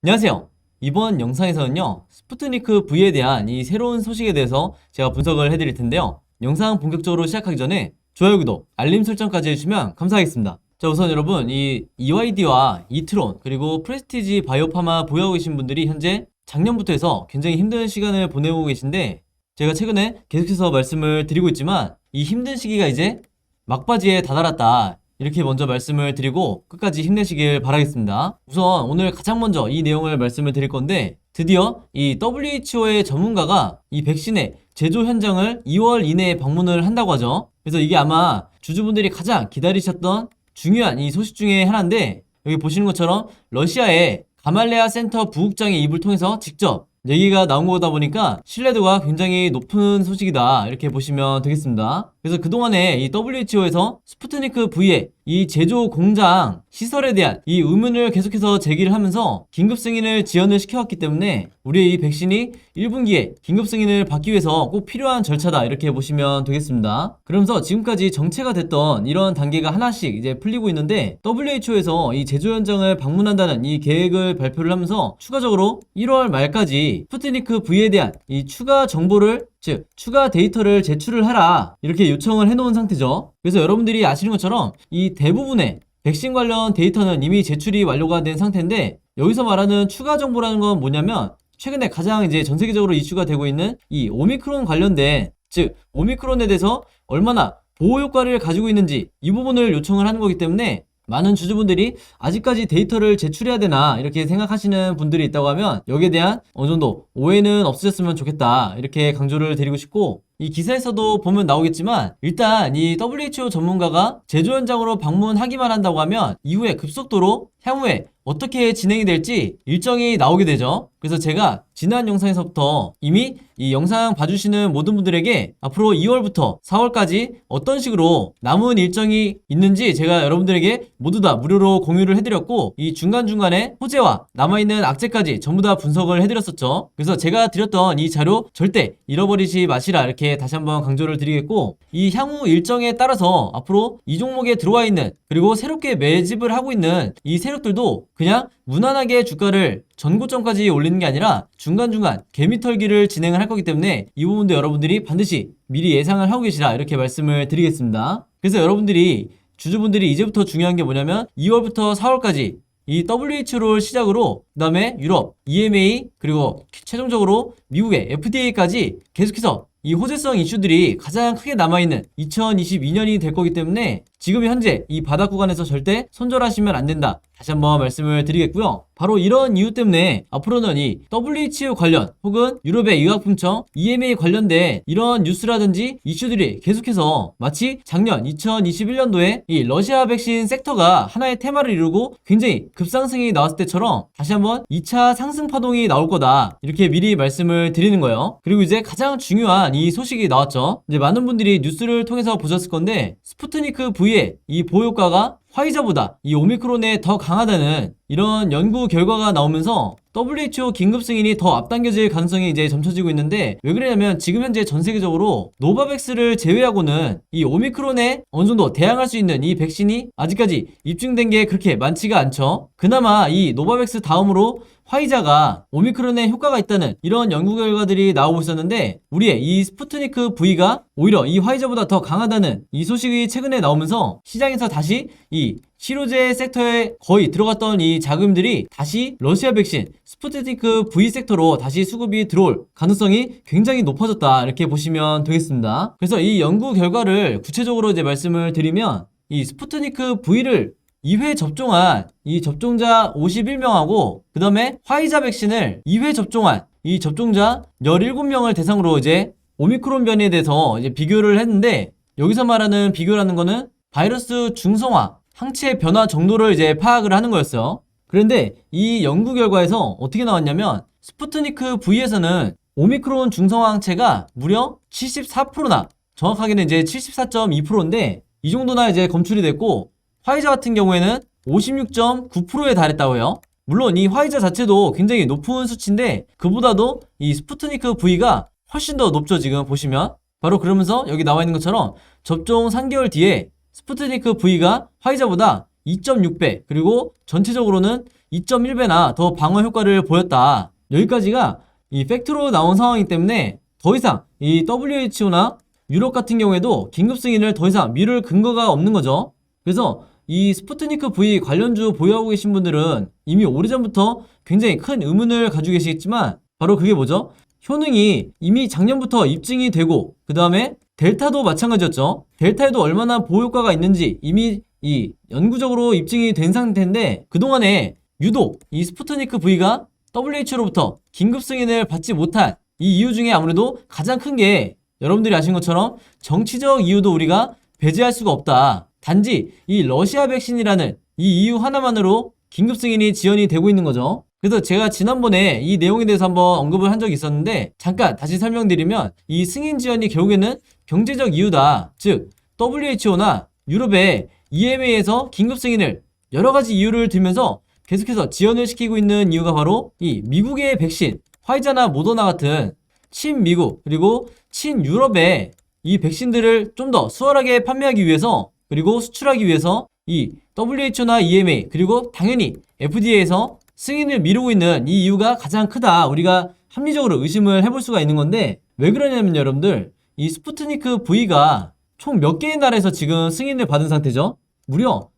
안녕하세요. 이번 영상에서는요, 스푸트니크 V에 대한 이 새로운 소식에 대해서 제가 분석을 해드릴 텐데요. 영상 본격적으로 시작하기 전에 좋아요, 구독, 알림 설정까지 해주시면 감사하겠습니다. 자, 우선 여러분, 이 EYD와 이트론, 그리고 프레스티지 바이오파마 보유하고 계신 분들이 현재 작년부터 해서 굉장히 힘든 시간을 보내고 계신데, 제가 최근에 계속해서 말씀을 드리고 있지만, 이 힘든 시기가 이제 막바지에 다다랐다. 이렇게 먼저 말씀을 드리고 끝까지 힘내시길 바라겠습니다. 우선 오늘 가장 먼저 이 내용을 말씀을 드릴 건데, 드디어 이 WHO의 전문가가 이 백신의 제조 현장을 2월 이내에 방문을 한다고 하죠. 그래서 이게 아마 주주분들이 가장 기다리셨던 중요한 이 소식 중에 하나인데, 여기 보시는 것처럼 러시아의 가말레아 센터 부국장의 입을 통해서 직접 얘기가 나온 거다 보니까 신뢰도가 굉장히 높은 소식이다, 이렇게 보시면 되겠습니다. 그래서 그동안에 이 WHO에서 스푸트니크 V의 이 제조 공장 시설에 대한 이 의문을 계속해서 제기를 하면서 긴급 승인을 지연을 시켜왔기 때문에 우리의 이 백신이 1분기에 긴급 승인을 받기 위해서 꼭 필요한 절차다, 이렇게 보시면 되겠습니다. 그러면서 지금까지 정체가 됐던 이런 단계가 하나씩 이제 풀리고 있는데, WHO에서 이 제조 현장을 방문한다는 이 계획을 발표를 하면서 추가적으로 1월 말까지 스푸트니크 V에 대한 이 추가 정보를, 즉 추가 데이터를 제출을 하라, 이렇게 요청을 해놓은 상태죠. 그래서 여러분들이 아시는 것처럼 이 대부분의 백신 관련 데이터는 이미 제출이 완료가 된 상태인데, 여기서 말하는 추가 정보라는 건 뭐냐면 최근에 가장 이제 전 세계적으로 이슈가 되고 있는 이 오미크론 관련된, 즉 오미크론에 대해서 얼마나 보호 효과를 가지고 있는지 이 부분을 요청을 하는 거기 때문에, 많은 주주분들이 아직까지 데이터를 제출해야 되나 이렇게 생각하시는 분들이 있다고 하면 여기에 대한 어느 정도 오해는 없으셨으면 좋겠다, 이렇게 강조를 드리고 싶고, 이 기사에서도 보면 나오겠지만 일단 이 WHO 전문가가 제조 현장으로 방문하기만 한다고 하면 이후에 급속도로 향후에 어떻게 진행이 될지 일정이 나오게 되죠. 그래서 제가 지난 영상에서부터 이미 이 영상 봐주시는 모든 분들에게 앞으로 2월부터 4월까지 어떤 식으로 남은 일정이 있는지 제가 여러분들에게 모두 다 무료로 공유를 해드렸고, 이 중간중간에 호재와 남아있는 악재까지 전부 다 분석을 해드렸었죠. 그래서 제가 드렸던 이 자료 절대 잃어버리지 마시라, 이렇게 다시 한번 강조를 드리겠고, 이 향후 일정에 따라서 앞으로 이 종목에 들어와 있는, 그리고 새롭게 매집을 하고 있는 이 세력들도 그냥 무난하게 주가를 전고점까지 올리는 게 아니라 중간중간 개미털기를 진행을 할 거기 때문에 이 부분도 여러분들이 반드시 미리 예상을 하고 계시라, 이렇게 말씀을 드리겠습니다. 그래서 여러분들이, 주주분들이 이제부터 중요한 게 뭐냐면 2월부터 4월까지 이 WHO를 시작으로 그 다음에 유럽, EMA, 그리고 최종적으로 미국의 FDA까지 계속해서 이 호재성 이슈들이 가장 크게 남아있는 2022년이 될 거기 때문에 지금 현재 이 바닥 구간에서 절대 손절하시면 안 된다, 다시 한번 말씀을 드리겠고요. 바로 이런 이유 때문에 앞으로는 이 WHO 관련 혹은 유럽의 의약품청 EMA 관련된 이런 뉴스라든지 이슈들이 계속해서 마치 작년 2021년도에 이 러시아 백신 섹터가 하나의 테마를 이루고 굉장히 급상승이 나왔을 때처럼 다시 한번 2차 상승 파동이 나올 거다, 이렇게 미리 말씀을 드리는 거예요. 그리고 이제 가장 중요한 이 소식이 나왔죠. 이제 많은 분들이 뉴스를 통해서 보셨을 건데, 스푸트니크 V의 이 보호 효과가 화이자보다 이 오미크론에 더 강하다는 이런 연구 결과가 나오면서 WHO 긴급 승인이 더 앞당겨질 가능성이 이제 점쳐지고 있는데, 왜 그러냐면 지금 현재 전 세계적으로 노바백스를 제외하고는 이 오미크론에 어느 정도 대항할 수 있는 이 백신이 아직까지 입증된 게 그렇게 많지가 않죠. 그나마 이 노바백스 다음으로 화이자가 오미크론에 효과가 있다는 이런 연구 결과들이 나오고 있었는데, 우리의 이 스푸트니크 V가 오히려 이 화이자보다 더 강하다는 이 소식이 최근에 나오면서 시장에서 다시 이 치료제 섹터에 거의 들어갔던 이 자금들이 다시 러시아 백신 스푸트니크 V 섹터로 다시 수급이 들어올 가능성이 굉장히 높아졌다, 이렇게 보시면 되겠습니다. 그래서 이 연구 결과를 구체적으로 이제 말씀을 드리면, 이 스푸트니크 V를 2회 접종한 이 접종자 51명하고 그 다음에 화이자 백신을 2회 접종한 이 접종자 17명을 대상으로 이제 오미크론 변이에 대해서 이제 비교를 했는데, 여기서 말하는 비교라는 거는 바이러스 중성화, 항체 변화 정도를 이제 파악을 하는 거였어요. 그런데 이 연구 결과에서 어떻게 나왔냐면, 스푸트니크 V에서는 오미크론 중성화 항체가 무려 74%나, 정확하게는 이제 74.2%인데 이 정도나 이제 검출이 됐고, 화이자 같은 경우에는 56.9%에 달했다고 해요. 물론 이 화이자 자체도 굉장히 높은 수치인데 그보다도 이 스푸트니크 V가 훨씬 더 높죠. 지금 보시면 바로 그러면서 여기 나와 있는 것처럼 접종 3개월 뒤에 스푸트니크 V가 화이자보다 2.6배, 그리고 전체적으로는 2.1배나 더 방어 효과를 보였다. 여기까지가 이 팩트로 나온 상황이기 때문에 더 이상 이 WHO나 유럽 같은 경우에도 긴급 승인을 더 이상 미룰 근거가 없는 거죠. 그래서 이 스푸트니크 V 관련주 보유하고 계신 분들은 이미 오래전부터 굉장히 큰 의문을 가지고 계시겠지만 바로 그게 뭐죠? 효능이 이미 작년부터 입증이 되고 그 다음에 델타도 마찬가지였죠. 델타에도 얼마나 보호효과가 있는지 이미 이 연구적으로 입증이 된 상태인데 그동안에 유독 이 스푸트니크 V가 WHO로부터 긴급 승인을 받지 못한 이 이유 중에 아무래도 가장 큰 게 여러분들이 아신 것처럼 정치적 이유도 우리가 배제할 수가 없다. 단지 이 러시아 백신이라는 이 이유 하나만으로 긴급 승인이 지연이 되고 있는 거죠. 그래서 제가 지난번에 이 내용에 대해서 한번 언급을 한 적이 있었는데 잠깐 다시 설명드리면 이 승인 지연이 결국에는 경제적 이유다. 즉 WHO나 유럽의 EMA에서 긴급 승인을 여러 가지 이유를 들면서 계속해서 지연을 시키고 있는 이유가 바로 이 미국의 백신 화이자나 모더나 같은 친미국 그리고 친유럽의 이 백신들을 좀 더 수월하게 판매하기 위해서 그리고 수출하기 위해서 이 WHO나 EMA 그리고 당연히 FDA에서 승인을 미루고 있는 이 이유가 가장 크다. 우리가 합리적으로 의심을 해볼 수가 있는 건데 왜 그러냐면 여러분들 이 스푸트니크 V가 총 몇 개의 나라에서 지금 승인을 받은 상태죠? 무려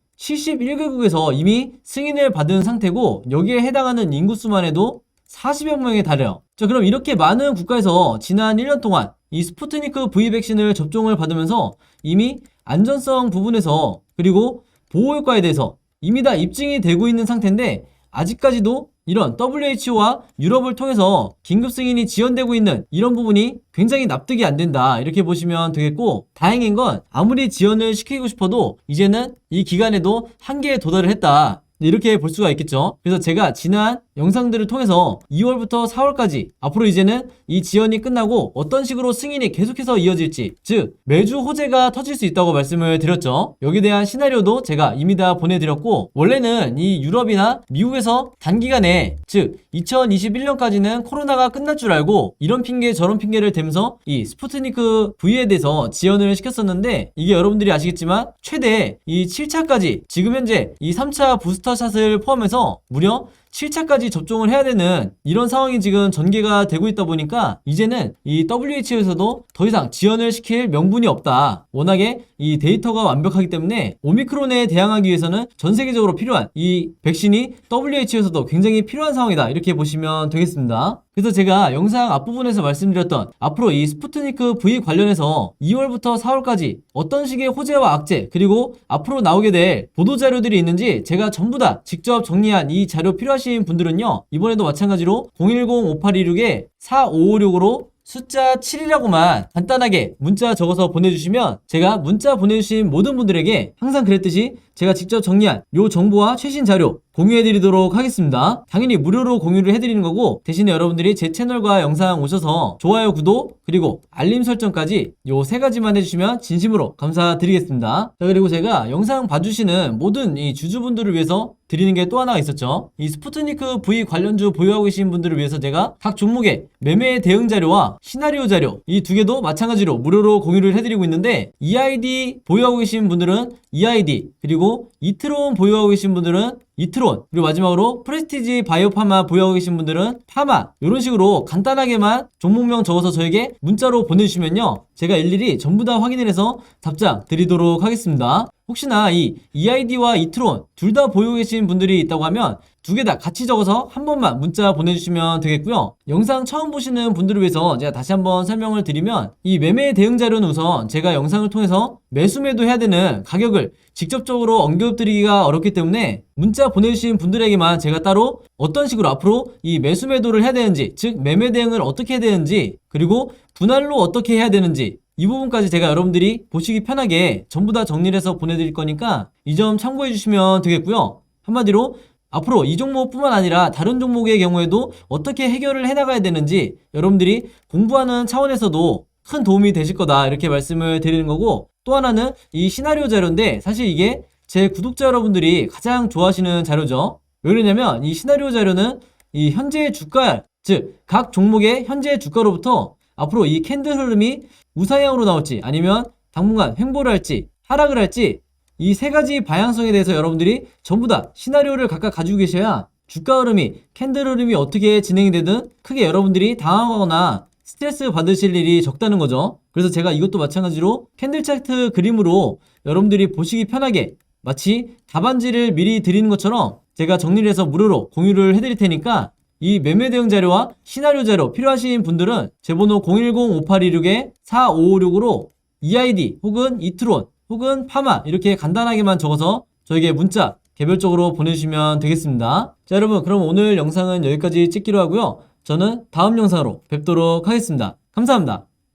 71개국에서 이미 승인을 받은 상태고 여기에 해당하는 인구수만 해도 40여 명에 달해요. 자, 그럼 이렇게 많은 국가에서 지난 1년 동안 이 스푸트니크 V 백신을 접종을 받으면서 이미 안전성 부분에서 그리고 보호효과에 대해서 이미 다 입증이 되고 있는 상태인데 아직까지도 이런 WHO와 유럽을 통해서 긴급 승인이 지연되고 있는 이런 부분이 굉장히 납득이 안 된다. 이렇게 보시면 되겠고 다행인 건 아무리 지연을 시키고 싶어도 이제는 이 기간에도 한계에 도달을 했다. 이렇게 볼 수가 있겠죠. 그래서 제가 지난 영상들을 통해서 2월부터 4월까지 앞으로 이제는 이 지연이 끝나고 어떤 식으로 승인이 계속해서 이어질지 즉 매주 호재가 터질 수 있다고 말씀을 드렸죠. 여기에 대한 시나리오도 제가 이미 다 보내드렸고 원래는 이 유럽이나 미국에서 단기간에 즉 2021년까지는 코로나가 끝날 줄 알고 이런 핑계 저런 핑계를 대면서 이 스푸트니크 V에 대해서 지연을 시켰었는데 이게 여러분들이 아시겠지만 최대 이 7차까지 지금 현재 이 3차 부스터샷을 포함해서 무려 7차까지 접종을 해야 되는 이런 상황이 지금 전개가 되고 있다 보니까 이제는 이 WHO에서도 더 이상 지연을 시킬 명분이 없다. 워낙에 이 데이터가 완벽하기 때문에 오미크론에 대항하기 위해서는 전 세계적으로 필요한 이 백신이 WHO에서도 굉장히 필요한 상황이다. 이렇게 보시면 되겠습니다. 그래서 제가 영상 앞부분에서 말씀드렸던 앞으로 이 스푸트니크 V 관련해서 2월부터 4월까지 어떤 식의 호재와 악재 그리고 앞으로 나오게 될 보도자료들이 있는지 제가 전부 다 직접 정리한 이 자료 필요하신 분들은요 이번에도 마찬가지로 010-5826-4556으로 숫자 7이라고만 간단하게 문자 적어서 보내주시면 제가 문자 보내주신 모든 분들에게 항상 그랬듯이 제가 직접 정리한 요 정보와 최신 자료 공유해드리도록 하겠습니다. 당연히 무료로 공유를 해드리는 거고 대신에 여러분들이 제 채널과 영상 오셔서 좋아요, 구독, 그리고 알림 설정까지 요 세 가지만 해주시면 진심으로 감사드리겠습니다. 자, 그리고 제가 영상 봐주시는 모든 이 주주분들을 위해서 드리는 게 또 하나가 있었죠. 이 스푸트니크 V 관련주 보유하고 계신 분들을 위해서 제가 각 종목의 매매 대응 자료와 시나리오 자료 이 두 개도 마찬가지로 무료로 공유를 해드리고 있는데 EID 보유하고 계신 분들은 EID 그리고 이트론 보유하고 계신 분들은 이트론 그리고 마지막으로 프레스티지 바이오파마 보유하고 계신 분들은 파마 이런 식으로 간단하게만 종목명 적어서 저에게 문자로 보내주시면요 제가 일일이 전부 다 확인을 해서 답장 드리도록 하겠습니다. 혹시나 이 EID와 이트론 둘 다 보유하고 계신 분들이 있다고 하면 두 개 다 같이 적어서 한 번만 문자 보내주시면 되겠고요. 영상 처음 보시는 분들을 위해서 제가 다시 한번 설명을 드리면 이 매매 대응 자료는 우선 제가 영상을 통해서 매수매도 해야 되는 가격을 직접적으로 언급드리기가 어렵기 때문에 문자 보내주신 분들에게만 제가 따로 어떤 식으로 앞으로 이 매수매도를 해야 되는지 즉 매매 대응을 어떻게 해야 되는지 그리고 분할로 어떻게 해야 되는지 이 부분까지 제가 여러분들이 보시기 편하게 전부 다 정리를 해서 보내드릴 거니까 이 점 참고해 주시면 되겠고요. 한마디로 앞으로 이 종목뿐만 아니라 다른 종목의 경우에도 어떻게 해결을 해나가야 되는지 여러분들이 공부하는 차원에서도 큰 도움이 되실 거다 이렇게 말씀을 드리는 거고 또 하나는 이 시나리오 자료인데 사실 이게 제 구독자 여러분들이 가장 좋아하시는 자료죠. 왜 그러냐면 이 시나리오 자료는 이 현재 주가 즉 각 종목의 현재 주가로부터 앞으로 이 캔들 흐름이 우상향으로 나올지 아니면 당분간 횡보를 할지 하락을 할지 이 세 가지 방향성에 대해서 여러분들이 전부 다 시나리오를 각각 가지고 계셔야 주가 흐름이, 캔들 흐름이 어떻게 진행이 되든 크게 여러분들이 당황하거나 스트레스 받으실 일이 적다는 거죠. 그래서 제가 이것도 마찬가지로 캔들 차트 그림으로 여러분들이 보시기 편하게 마치 답안지를 미리 드리는 것처럼 제가 정리를 해서 무료로 공유를 해드릴 테니까 이 매매 대응 자료와 시나리오 자료 필요하신 분들은 제 번호 010-5826-4556으로 EID 혹은 이트론 혹은 파마 이렇게 간단하게만 적어서 저에게 문자 개별적으로 보내주시면 되겠습니다. 자, 여러분, 그럼 오늘 영상은 여기까지 찍기로 하고요. 저는 다음 영상으로 뵙도록 하겠습니다. 감사합니다.